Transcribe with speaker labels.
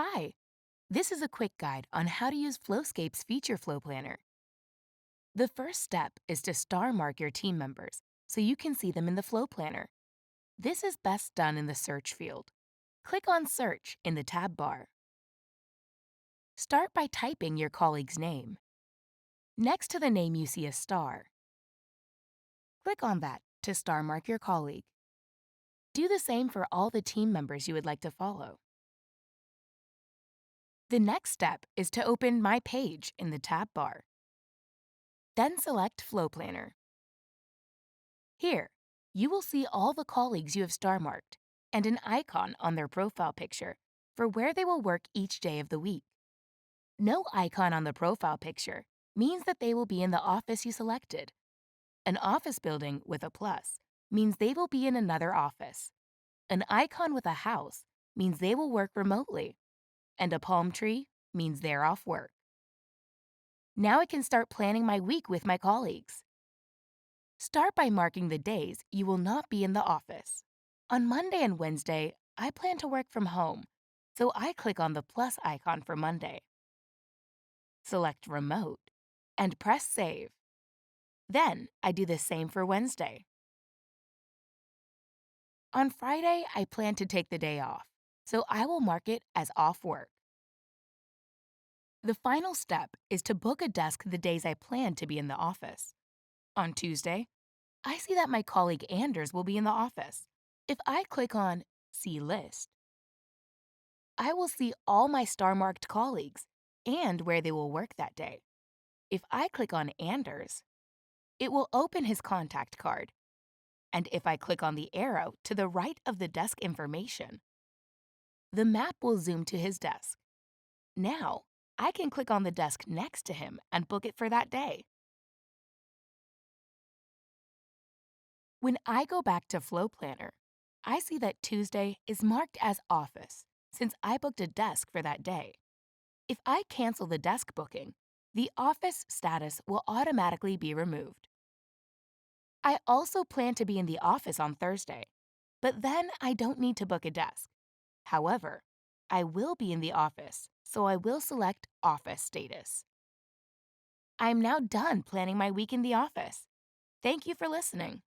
Speaker 1: Hi, this is a quick guide on how to use Flowscape's feature flow planner. The first step is to star mark your team members so you can see them in the flow planner. This is best done in the search field. Click on Search in the tab bar. Start by typing your colleague's name. Next to the name you see a star. Click on that to star mark your colleague. Do the same for all the team members you would like to follow. The next step is to open My Page in the tab bar. Then select Flow Planner. Here, you will see all the colleagues you have star marked and an icon on their profile picture for where they will work each day of the week. No icon on the profile picture means that they will be in the office you selected. An office building with a plus means they will be in another office. An icon with a house means they will work remotely. And a palm tree means they're off work. Now I can start planning my week with my colleagues. Start by marking the days you will not be in the office. On Monday and Wednesday, I plan to work from home, so I click on the plus icon for Monday. Select Remote and press Save. Then I do the same for Wednesday. On Friday, I plan to take the day off, so I will mark it as off work. The final step is to book a desk the days I plan to be in the office. On Tuesday, I see that my colleague Anders will be in the office. If I click on See List, I will see all my star-marked colleagues and where they will work that day. If I click on Anders, it will open his contact card. And if I click on the arrow to the right of the desk information, the map will zoom to his desk. Now, I can click on the desk next to him and book it for that day. When I go back to Flow Planner, I see that Tuesday is marked as office since I booked a desk for that day. If I cancel the desk booking, the office status will automatically be removed. I also plan to be in the office on Thursday, but then I don't need to book a desk. However, I will be in the office, so I will select Office Status. I'm now done planning my week in the office. Thank you for listening.